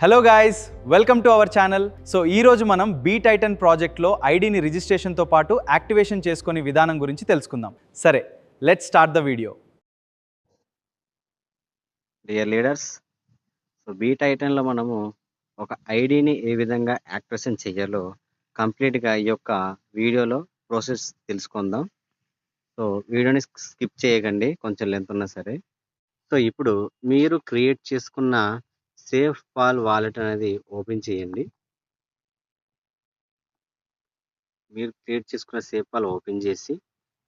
Hello guys, welcome to our channel. So ఈరోజు మనం బీటైటన్ ప్రాజెక్ట్లో ఐడిని రిజిస్ట్రేషన్తో పాటు యాక్టివేషన్ చేసుకునే విధానం గురించి తెలుసుకుందాం. సరే, let's start the video. Dear leaders, so బీటైటన్లో మనము ఒక ఐడిని ఏ విధంగా యాక్టివేషన్ చేయాలో కంప్లీట్గా ఈ యొక్క వీడియోలో ప్రాసెస్ తెలుసుకుందాం. సో వీడియోని స్కిప్ చేయకండి, కొంచెం లెంత్ ఉన్నా సరే. సో ఇప్పుడు మీరు క్రియేట్ చేసుకున్న సేఫ్ పాల్ వాలెట్ అనేది ఓపెన్ చేయండి. మీరు క్రియేట్ చేసుకున్న సేఫ్ పాల్ ఓపెన్ చేసి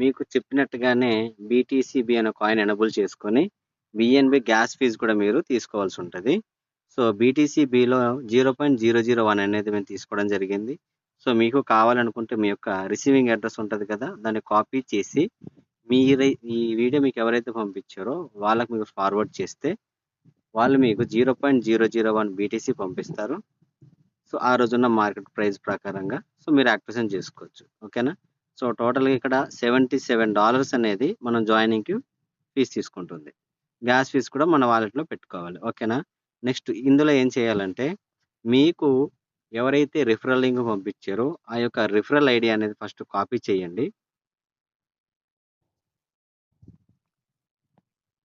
మీకు చెప్పినట్టుగానే బీటీసీబీ అనే కాయిన్ ఎనబుల్ చేసుకొని బిఎన్బి గ్యాస్ ఫీజు కూడా మీరు తీసుకోవాల్సి ఉంటుంది. సో బీటీసీబీలో 0.001 అనేది మేము తీసుకోవడం జరిగింది. సో మీకు కావాలనుకుంటే మీ యొక్క రిసీవింగ్ అడ్రస్ ఉంటుంది కదా, దాన్ని కాపీ చేసి ఈ వీడియో మీకు ఎవరైతే పంపించారో వాళ్ళకి మీకు ఫార్వర్డ్ చేస్తే వాళ్ళు మీకు 0.001 బీటీసీ పంపిస్తారు. సో ఆ రోజున్న మార్కెట్ ప్రైస్ ప్రకారంగా సో మీరు యాక్టివేషన్ చేసుకోవచ్చు. ఓకేనా? సో టోటల్గా ఇక్కడ $77 అనేది మనం జాయినింగ్కి ఫీజు తీసుకుంటుంది. గ్యాస్ ఫీజు కూడా మన వాలెట్లో పెట్టుకోవాలి. ఓకేనా? నెక్స్ట్ ఇందులో ఏం చేయాలంటే మీకు ఎవరైతే రిఫరల్ లింక్ పంపించారో ఆ యొక్క రిఫరల్ ఐడి అనేది ఫస్ట్ కాపీ చేయండి.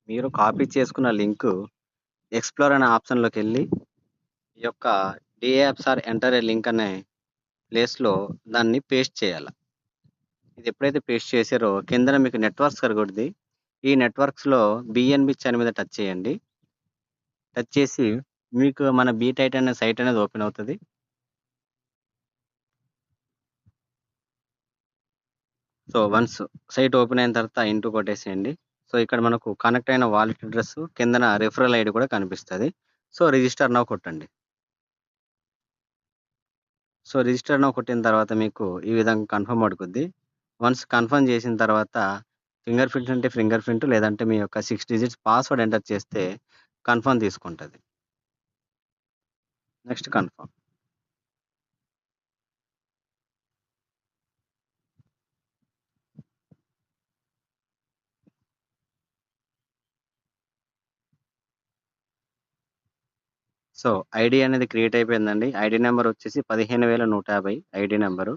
మీరు కాపీ చేసుకున్న లింక్ ఎక్స్ప్లోర్ అనే ఆప్షన్లోకి వెళ్ళి ఈ యొక్క డియాప్స్ ఆర్ ఎంటర్ ఏ లింక్ అనే ప్లేస్లో దాన్ని పేస్ట్ చేయాలి. ఇది ఎప్పుడైతే పేస్ట్ చేశారో కిందన మీకు నెట్వర్క్స్ కనబడుద్ది. ఈ నెట్వర్క్స్లో బిఎన్బి ఛానల్ మీద టచ్ చేయండి. టచ్ చేసి మీకు మన బీటైటన్ అనే సైట్ అనేది ఓపెన్ అవుతుంది. సో వన్స్ సైట్ ఓపెన్ అయిన తర్వాత ఇంటూ కొట్టేసేయండి. సో ఇక్కడ మనకు కనెక్ట్ అయిన వాలెట్ అడ్రస్ కిందన రిఫరల్ ఐడి కూడా కనిపిస్తుంది. సో రిజిస్టర్ నౌ కొట్టండి. సో రిజిస్టర్ నౌ కొట్టిన తర్వాత మీకు ఈ విధంగా కన్ఫర్మ్ అడుగుద్ది. వన్స్ కన్ఫర్మ్ చేసిన తర్వాత ఫింగర్ ప్రింట్ అంటే ఫింగర్ ప్రింట్, లేదంటే మీ యొక్క 6 డిజిట్స్ పాస్వర్డ్ ఎంటర్ చేస్తే కన్ఫర్మ్ తీసుకుంటుంది. Next confirm. సో ఐడి అనేది క్రియేట్ అయిపోయిందండి. ఐడి నెంబర్ వచ్చేసి 15,150 ఐడి నెంబరు.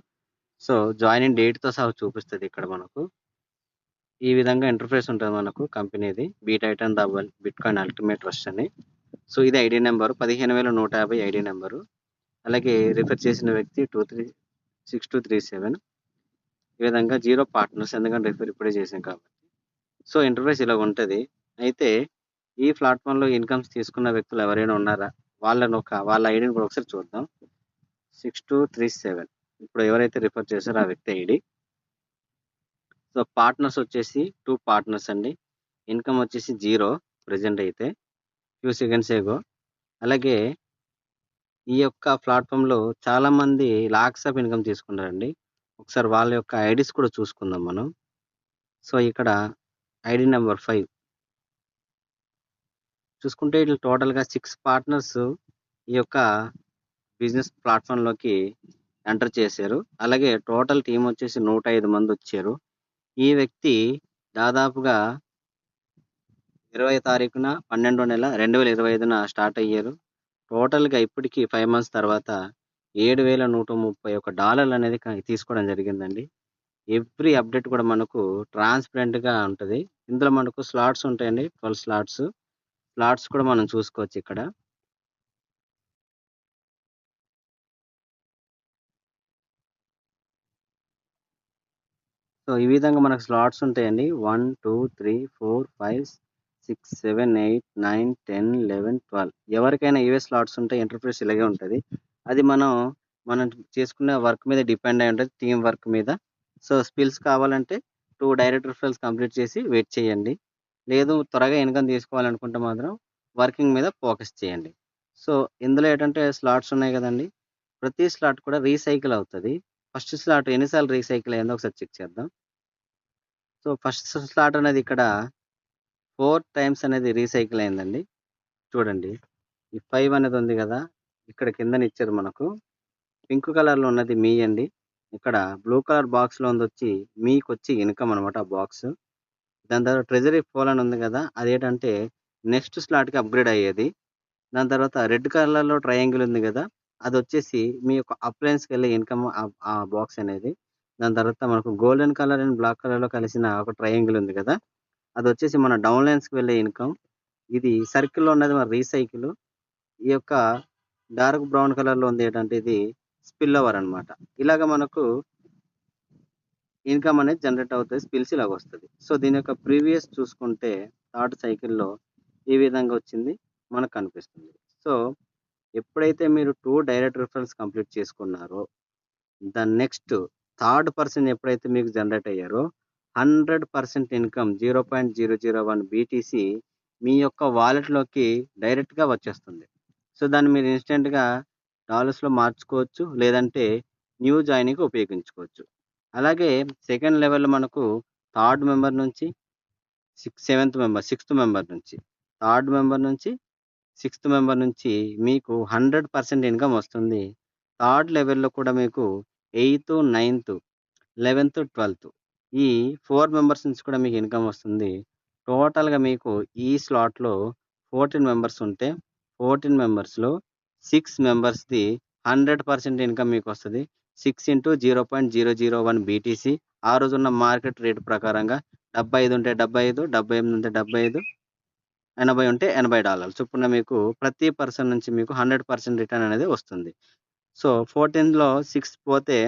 సో జాయినింగ్ డేట్తో సహా చూపిస్తుంది ఇక్కడ మనకు. ఈ విధంగా ఇంటర్ఫేస్ ఉంటుంది మనకు కంపెనీది, బీటైటన్ బిట్కాయిన్ అల్టిమేట్ ట్రస్ట్ అని. సో ఇది ఐడి నెంబరు 15,150 ఐడి నెంబరు. అలాగే రిఫర్ చేసిన వ్యక్తి 236237. ఈ విధంగా 0 పార్ట్నర్స్, ఎందుకంటే రిఫర్ ఇప్పుడే చేసాం కాబట్టి. సో ఇంటర్ఫేస్ ఇలా ఉంటుంది. అయితే ఈ ప్లాట్ఫామ్లో ఇన్కమ్స్ తీసుకున్న వ్యక్తులు ఎవరైనా ఉన్నారా, వాళ్ళ ఐడిని కూడా ఒకసారి చూద్దాం. 6237 ఇప్పుడు ఎవరైతే రిఫర్ చేశారో ఆ వ్యక్తి ఐడి. సో పార్ట్నర్స్ వచ్చేసి 2 పార్ట్నర్స్ అండి. ఇన్కమ్ వచ్చేసి 0 ప్రెజెంట్ అయితే, ఫ్యూ సెకండ్స్ ఏగో. అలాగే ఈ యొక్క ప్లాట్ఫామ్లో చాలామంది లాక్స్ ఆఫ్ ఇన్కమ్ తీసుకున్నారండి. ఒకసారి వాళ్ళ యొక్క ఐడీస్ కూడా చూసుకుందాం మనం. సో ఇక్కడ ఐడి నెంబర్ 5 చూసుకుంటే ఇట్లా టోటల్గా 6 పార్ట్నర్స్ ఈ యొక్క బిజినెస్ ప్లాట్ఫామ్లోకి ఎంటర్ చేశారు. అలాగే టోటల్ టీం వచ్చేసి 105 మంది వచ్చారు. ఈ వ్యక్తి దాదాపుగా 20 తారీఖున 12వ నెల 2025న స్టార్ట్ అయ్యారు. టోటల్గా ఇప్పటికి 5 మంత్స్ తర్వాత $7,131 అనేది తీసుకోవడం జరిగిందండి. ఎవ్రీ అప్డేట్ కూడా మనకు ట్రాన్స్పరెంట్గా ఉంటుంది. ఇందులో మనకు స్లాట్స్ ఉంటాయండి, 12 స్లాట్స్ కూడా మనం చూసుకోవచ్చు ఇక్కడ. సో ఈ విధంగా మనకు స్లాట్స్ ఉంటాయండి. 1, 2, 3, 4, 5, 6, 7, 8, 9, 10, 11, 12 ఎవరికైనా ఇవే స్లాట్స్ ఉంటాయి. ఇంటర్ఫేస్ ఇలాగే ఉంటుంది. అది మనం చేసుకునే వర్క్ మీద డిపెండ్ అయి ఉంటుంది, టీం వర్క్ మీద. సో స్కిల్స్ కావాలంటే 2 డైరెక్ట్ రిఫరల్స్ కంప్లీట్ చేసి వెయిట్ చేయండి. లేదు త్వరగా ఇన్కమ్ తీసుకోవాలనుకుంటే మాత్రం వర్కింగ్ మీద ఫోకస్ చేయండి. సో ఇందులో ఏంటంటే స్లాట్స్ ఉన్నాయి కదండి, ప్రతి స్లాట్ కూడా రీసైకిల్ అవుతుంది. ఫస్ట్ స్లాట్ ఎన్నిసార్లు రీసైకిల్ అయిందో ఒకసారి చెక్ చేద్దాం. సో ఫస్ట్ స్లాట్ అనేది ఇక్కడ 4 టైమ్స్ అనేది రీసైకిల్ అయిందండి. చూడండి, ఈ 5 అనేది ఉంది కదా, ఇక్కడ కిందన ఇచ్చారు మనకు. పింక్ కలర్లో ఉన్నది మీ అండి. ఇక్కడ బ్లూ కలర్ బాక్స్లో ఉంది వచ్చి మీకు వచ్చి ఇన్కమ్ అనమాట ఆ బాక్స్. దాని తర్వాత ట్రెజరీ పోల్ అని ఉంది కదా, అదేంటంటే నెక్స్ట్ స్లాట్కి అప్గ్రేడ్ అయ్యేది. దాని తర్వాత రెడ్ కలర్‌లో ట్రయాంగిల్ ఉంది గదా! అదొచ్చేసి మీ యొక్క అప్లయన్స్‌కి వెళ్ళే ఇన్‌కమ్ ఆ బాక్స్ అనేది. దాని తర్వాత మనకు గోల్డెన్ కలర్ అండ్ బ్లాక్ కలర్‌లో కలిసిన ఒక ట్రయాంగిల్ ఉంది గదా! అదొచ్చేసి మన డౌన్ లైన్స్‌కి వెళ్ళే ఇన్‌కమ్. ఇది సర్కిల్‌లో ఉన్నది మన రీసైకిల్. ఈ యొక్క డార్క్ బ్రౌన్ కలర్‌లో ఉంది ఏంటంటే ఇది స్పిల్ ఓవర్ అన్నమాట. ఇలాగ మనకు ఇన్‌కమ్ అనేది జనరేట్ అవుతది. స్పిల్స్ ఇలాగొస్తది. సో, దీని యొక్క ప్రీవియస్ చూసుకుంటే థర్డ్ సైకిల్‌లో ఈ విధంగా వచ్చింది మనకు కనిపిస్తుంది. సో, ఎప్పుడైతే మీరు 2 డైరెక్ట్ రిఫరల్స్ కంప్లీట్ చేసుకున్నారో, ద నెక్స్ట్ థర్డ్ పర్సన్ ఎప్పుడైతే మీకు జనరేట్ అయ్యారో 100% ఇన్‌కమ్ 0.001 బీటీసీ మీ యొక్క వాలెట్‌లోకి డైరెక్ట్‌గా వచ్చేస్తుంది. సో, దాన్ని మీరు ఇన్‌స్టంట్‌గా డాలర్స్‌లో మార్చుకోవచ్చు. లేదంటే న్యూ జాయినింగ్‌కి ఉపయోగించుకోవచ్చు. అలాగే సెకండ్ లెవెల్‌లో మనకు థర్డ్ మెంబర్ నుంచి సిక్స్త్ మెంబర్ నుంచి, థర్డ్ మెంబర్ నుంచి సిక్స్త్ మెంబర్ నుంచి మీకు 100% ఇన్‌కమ్ వస్తుంది. థర్డ్ లెవెల్‌లో కూడా మీకు ఎయిత్, నైన్త్, 11థ్, 12థ్ ఈ 4 మెంబర్స్ నుంచి కూడా మీకు ఇన్‌కమ్ వస్తుంది. టోటల్‌గా మీకు ఈ స్లాట్‌లో 14 మెంబర్స్ ఉంటే, 14 మెంబర్స్‌లో 6 మెంబర్స్‌ది 100% ఇన్‌కమ్ మీకొస్తది. 6 ఇంటూ 0.001 బీటీసీ ఆ రోజున్న మార్కెట్ రేట్ ప్రకారంగా 75 ఉంటే 75, 78 ఉంటే 75, 80 ఉంటే $80 చొప్పున మీకు ప్రతి పర్సన్ నుంచి మీకు 100% రిటర్న్ అనేది వస్తుంది. సో, 14లో 6 పోతే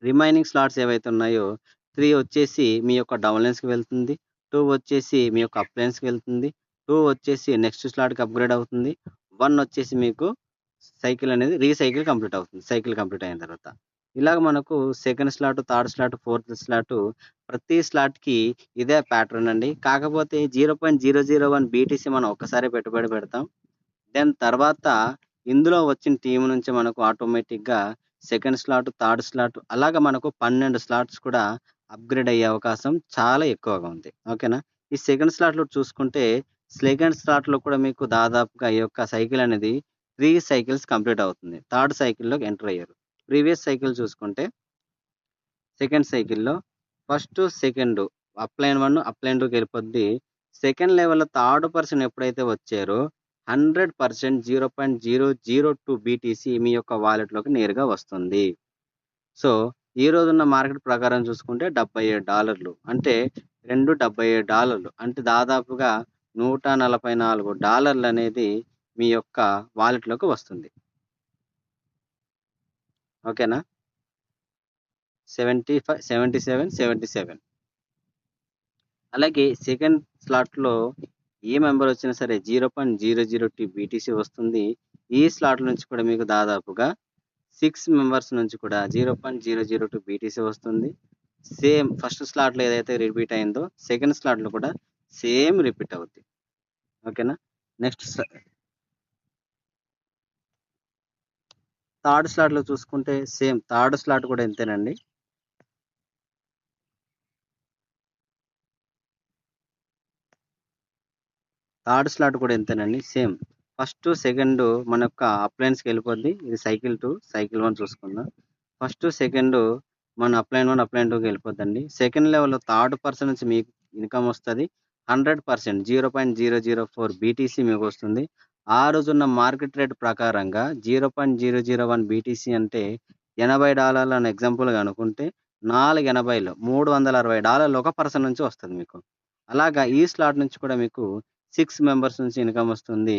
రిమైనింగ్ స్లాట్స్ ఏవైతే ఉన్నాయో 3 వచ్చేసి మీ యొక్క డౌన్ లైన్స్‌కి వెళ్తుంది. 2 వచ్చేసి మీ యొక్క అప్ లైన్స్‌కి వెళ్తుంది. 2 వచ్చేసి నెక్స్ట్ స్లాట్‌కి అప్‌గ్రేడ్ అవుతుంది. 1 వచ్చేసి మీకు సైకిల్ అనేది రీసైకిల్ కంప్లీట్ అవుతుంది. సైకిల్ కంప్లీట్ అయిన తర్వాత. ఇలాగ మనకు second slot, third slot, fourth slot ప్రతి స్లాట్‌కి ఇదే ప్యాటర్న్ అండి. కాకపోతే 0.001 బీటీసీ మనం ఒక్కసారే పెట్టుబడి పెడతాం. దెన్ తర్వాత ఇందులో వచ్చిన టీమ్ నుంచి మనకు ఆటోమేటిక్‌గా సెకండ్ స్లాట్, థర్డ్ స్లాట్ అలాగా మనకు 12 స్లాట్స్ కూడా అప్‌గ్రేడ్ అయ్యే అవకాశం చాలా ఎక్కువగా ఉంది. ఓకేనా? ఈ సెకండ్ స్లాట్‌లో చూసుకుంటే, సెకండ్ స్లాట్‌లో కూడా మీకు దాదాపుగా ఈ యొక్క సైకిల్ అనేది 3 సైకిల్స్ కంప్లీట్ అవుతుంది. థర్డ్ సైకిల్‌లోకి ఎంటర్ అయ్యారు. ప్రీవియస్ సైకిల్ చూసుకుంటే సెకండ్ సైకిల్‌లో ఫస్ట్, సెకండ్ అప్‌లైన్ 1, అప్‌లైన్ 2కి వెళ్ళిపోద్ది. సెకండ్ లెవెల్‌లో థర్డ్ పర్సన్ ఎప్పుడైతే వచ్చారో 100% 0.002 బీటీసీ మీ యొక్క వాలెట్‌లోకి నేరుగా వస్తుంది. సో, ఈ రోజున్న మార్కెట్ ప్రకారం చూసుకుంటే $77 అంటే $2.77 అంటే దాదాపుగా $144 అనేది మీ యొక్క వాలెట్‌లోకి వస్తుంది. ఓకేనా? 75, 77, 77 అలాగే సెకండ్ స్లాట్‌లో ఏ మెంబర్ వచ్చినా సరే 0.002 బీటీసీ వస్తుంది. ఈ స్లాట్ నుంచి కూడా మీకు దాదాపుగా 6 మెంబర్స్ నుంచి కూడా 0.002 బీటీసీ వస్తుంది. సేమ్ ఫస్ట్ స్లాట్‌లో ఏదైతే రిపీట్ అయిందో సెకండ్ స్లాట్‌లో కూడా సేమ్ రిపీట్ అవుద్ది. ఓకేనా? నెక్స్ట్ థర్డ్ స్లాట్‌లో చూసుకుంటే సేమ్ థర్డ్ స్లాట్ కూడా ఇంతేనండి. థర్డ్ స్లాట్ కూడా ఇంతేనండి. సేమ్. ఫస్ట్, సెకండ్ మన యొక్క అప్లయన్స్‌కి వెళ్ళిపోద్ది. ఇది సైకిల్ 2, సైకిల్ 1 చూసుకుందాం. ఫస్ట్, సెకండ్ మన అప్లైన్ 1, అప్లైన్ 2కి వెళ్ళిపోద్దండి. సెకండ్ లెవెల్‌లో థర్డ్ పర్సన్ నుంచి మీకు ఇన్‌కమ్ వస్తది. 100% 0.004 బీటీసీ మీకొస్తుంది. ఆ రోజున్న మార్కెట్ రేట్ ప్రకారంగా 0.001 బీటీసీ అంటే $80 అని ఎగ్జాంపుల్‌గా అనుకుంటే 4.80లో $360 ఒక పర్సన్ నుంచి వస్తది మీకు. అలాగా ఈ స్లాట్ నుంచి కూడా మీకు 6 మెంబర్స్ నుంచి ఇన్‌కమ్ వస్తుంది.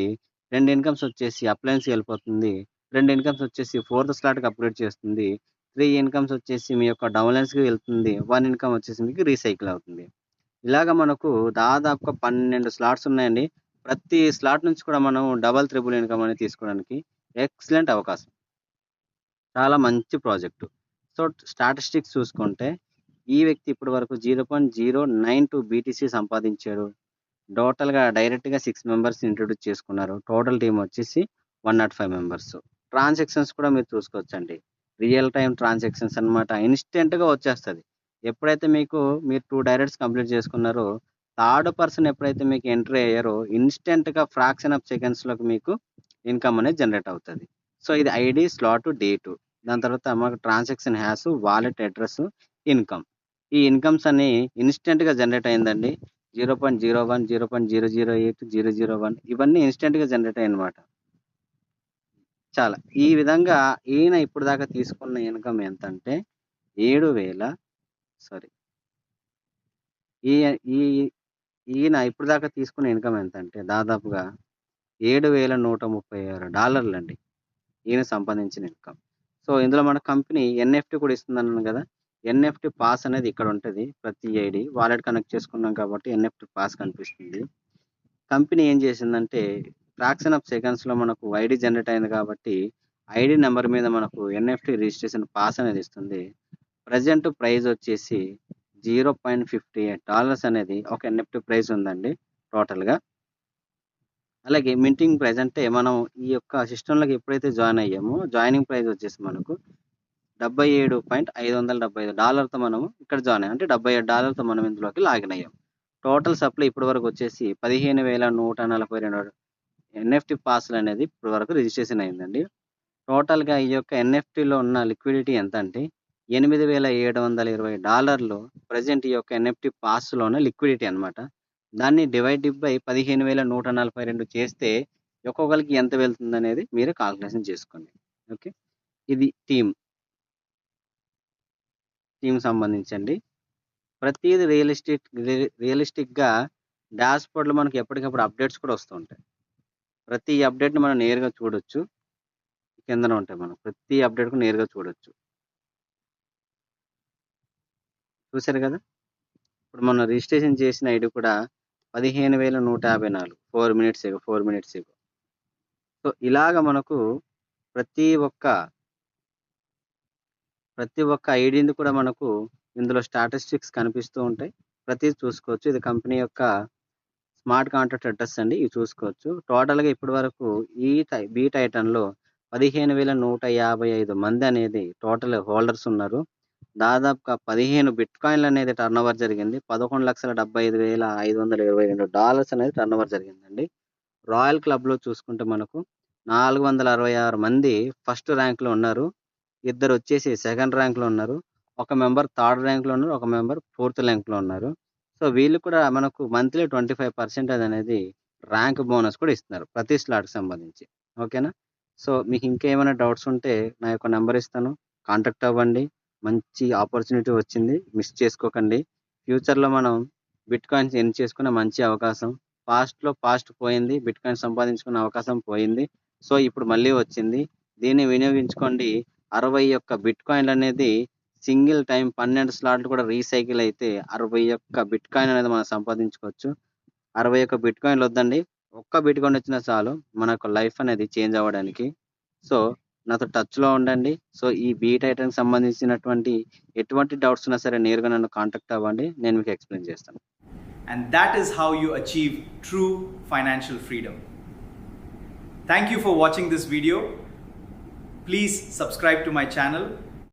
2 ఇన్‌కమ్స్ వచ్చేసి అప్లయన్స్‌కి వెళ్ళిపోతుంది. 2 ఇన్‌కమ్స్ వచ్చేసి ఫోర్త్ స్లాట్‌కి అప్‌గ్రేడ్ చేస్తుంది. 3 ఇన్‌కమ్స్ వచ్చేసి మీ యొక్క డౌన్ లైన్స్‌కి వెళ్తుంది. 1 ఇన్‌కమ్ వచ్చేసి మీకు రీసైకిల్ అవుతుంది. ఇలాగ మనకు దాదాపుగా 12 స్లాట్స్ ఉన్నాయండి. ప్రతి స్లాట్ నుంచి కూడా మనం డబుల్, త్రిబుల్ ఇన్‌కమ్ అనేది తీసుకోవడానికి ఎక్సలెంట్ అవకాశం. చాలా మంచి ప్రాజెక్టు. సో, స్టాటిస్టిక్స్ చూసుకుంటే ఈ వ్యక్తి ఇప్పటి వరకు 0.092 బీటీసీ సంపాదించాడు. టోటల్‌గా డైరెక్ట్‌గా 6 మెంబర్స్ ఇంట్రొడ్యూస్ చేసుకున్నారు. టోటల్ టీమ్ వచ్చేసి 105 మెంబర్స్. ట్రాన్సాక్షన్స్ కూడా మీరు చూసుకోవచ్చండి. రియల్ టైమ్ ట్రాన్సాక్షన్స్ అన్నమాట. ఇన్‌స్టంట్‌గా వచ్చేస్తది. ఎప్పుడైతే మీరు 2 డైరెక్ట్స్ కంప్లీట్ చేసుకున్నారో, థర్డ్ పర్సన్ ఎప్పుడైతే మీకు ఎంట్రీ అయ్యారో, ఇన్‌స్టంట్‌గా ఫ్రాక్షన్ ఆఫ్ సెకండ్స్‌లోకి మీకు ఇన్‌కమ్ అనేది జనరేట్ అవుతది. సో, ఇది ఐడీ, స్లాట్, డేటు. దాని తర్వాత మనకు transaction hash, wallet address, income. ఈ ఇన్‌కమ్స్ అన్నీ ఇన్‌స్టంట్‌గా జనరేట్ అయిందండి. 0.01, 0.008, 001 ఇవన్నీ ఇన్స్టెంట్‌గా జనరేట్ అయ్యాయన్నమాట. చాలా. ఈ విధంగా ఈయన ఇప్పుడు దాకా తీసుకున్న ఇన్‌కమ్ ఎంతంటే 7000 సారీ. ఈ ఈ ఈయన ఇప్పుడు దాకా తీసుకున్న ఇన్‌కమ్ ఎంతంటే దాదాపుగా $7,136 ఈయన సంపాదించిన ఇన్‌కమ్. సో, ఇందులో మన కంపెనీ ఎన్ఎఫ్టీ కూడా ఇస్తుందన్నాను గదా! ఎన్ఎఫ్టీ పాస్ అనేది ఇక్కడ ఉంటది. ప్రతి ఐడీ వాలెట్ కనెక్ట్ చేసుకున్నాం కాబట్టి ఎన్ఎఫ్టీ పాస్ కనిపిస్తుంది. కంపెనీ ఏం చేసిందంటే ఫ్రాక్షన్ ఆఫ్ సెకండ్స్‌లో మనకు ఐడీ జనరేట్ అయింది కాబట్టి ఐడీ నంబర్ మీద మనకు ఎన్ఎఫ్టీ రిజిస్ట్రేషన్ పాస్ అనేది ఇస్తుంది. ప్రెజెంట్ ప్రైస్ వచ్చేసి $0.58 అనేది ఒక ఎన్ఎఫ్టీ ప్రైస్ ఉందండి టోటల్‌గా. అలాగే మింటింగ్ ప్రైస్ అంటే మనం ఈ యొక్క సిస్టమ్‌లోకి ఎప్పుడైతే జాయిన్ అయ్యామో జాయినింగ్ ప్రైస్ వచ్చేసి మనకు $77,575తో మనము ఇక్కడ జాయిన్ అయ్యాం. అంటే $77తో మనం ఇందులోకి లాగిన్ అయ్యాం. టోటల్ సప్లై ఇప్పటి వరకు వచ్చేసి 15,142 ఎన్ఎఫ్టీ పాస్‌లు అనేది ఇప్పటి వరకు రిజిస్ట్రేషన్ అయిందండి. టోటల్‌గా ఈ యొక్క ఎన్ఎఫ్టీలో ఉన్న లిక్విడిటీ ఎంత అంటే $8,720 ప్రెజెంట్ ఈ యొక్క ఎన్ఎఫ్టీ పాస్‌లోనే లిక్విడిటీ అన్నమాట. దాన్ని డివైడెడ్ బై 15,142 చేస్తే ఒక్కొక్కరికి ఎంత వెళ్తుందనేది మీరు కాలిక్యులేషన్ చేసుకోండి. ఓకే. ఇది టీమ్ సంబంధించండి. ప్రతీది రియలిస్టిక్‌గా డాష్‌బోర్డ్‌లో మనకి ఎప్పటికప్పుడు అప్డేట్స్ కూడా వస్తూ ఉంటాయి. ప్రతి అప్డేట్‌ని మనం నేరుగా చూడొచ్చు. కిందన ఉంటాయి మనం. ప్రతి అప్డేట్‌కు నేరుగా చూడొచ్చు. చూసారు కదా! ఇప్పుడు మనం రిజిస్ట్రేషన్ చేసిన ఐడీ కూడా 15,154 4 మినిట్స్ ఎగో. సో, ఇలాగ మనకు ప్రతి ఒక్క ఐడీని కూడా మనకు ఇందులో స్టాటిస్టిక్స్ కనిపిస్తూ ఉంటాయి. ప్రతీది చూసుకోవచ్చు. ఇది కంపెనీ యొక్క స్మార్ట్ కాంట్రాక్ట్ అడ్రస్ అండి. ఇవి చూసుకోవచ్చు. టోటల్‌గా ఇప్పటి వరకు బీ టైటన్‌లో 15,155 మంది అనేది టోటల్ హోల్డర్స్ ఉన్నారు. దాదాపుగా 15 బిట్‌కాయిన్‌లు అనేది టర్నోవర్ జరిగింది. $11,75,522 అనేది టర్నోవర్ జరిగిందండి. రాయల్ క్లబ్‌లో చూసుకుంటే మనకు 466 మంది ఫస్ట్ ర్యాంక్‌లో ఉన్నారు. ఇద్దరు వచ్చేసి సెకండ్ ర్యాంక్‌లో ఉన్నారు. ఒక మెంబర్ థర్డ్ ర్యాంక్‌లో ఉన్నారు. ఒక మెంబర్ ఫోర్త్ ర్యాంక్‌లో ఉన్నారు. సో, వీళ్ళు కూడా మనకు మంత్లీ 25% అనేది ర్యాంక్ బోనస్ కూడా ఇస్తున్నారు. ప్రతి స్లాట్‌కి సంబంధించి. ఓకేనా? సో, మీకు ఇంకేమైనా డౌట్స్ ఉంటే నా యొక్క నంబర్ ఇస్తాను. కాంటాక్ట్ అవ్వండి. మంచి ఆపర్చునిటీ వచ్చింది. మిస్ చేసుకోకండి. ఫ్యూచర్‌లో మనం బిట్‌కాయిన్స్ ఎర్న్ చేసుకునే మంచి అవకాశం. పాస్ట్ పోయింది. బిట్‌కాయిన్ సంపాదించుకునే అవకాశం పోయింది. సో, ఇప్పుడు మళ్ళీ వచ్చింది. దీన్ని వినియోగించుకోండి. 61 బిట్‌కాయిన్‌లనేది సింగిల్ టైమ్ 12 స్లాట్లు కూడా రీసైకిల్ అయితే 61 బిట్‌కాయిన్ అనేది మనం సంపాదించుకోవచ్చు. 61 బిట్‌కాయిన్‌లు వద్దండి. ఒక్క బిట్‌కాయిన్ వచ్చినా చాలు మన యొక్క లైఫ్ అనేది చేంజ్ అవ్వడానికి. సో, నాతో టచ్‌లో ఉండండి. సో, ఈ బీ టైటన్‌కి సంబంధించినటువంటి ఎటువంటి డౌట్స్ ఉన్నా సరే నేరుగా నన్ను కాంటాక్ట్ అవ్వండి. నేను మీకు ఎక్స్‌ప్లెయిన్ చేస్తాను. And that is how you achieve true financial freedom. Thank you for watching this video. Please subscribe to my channel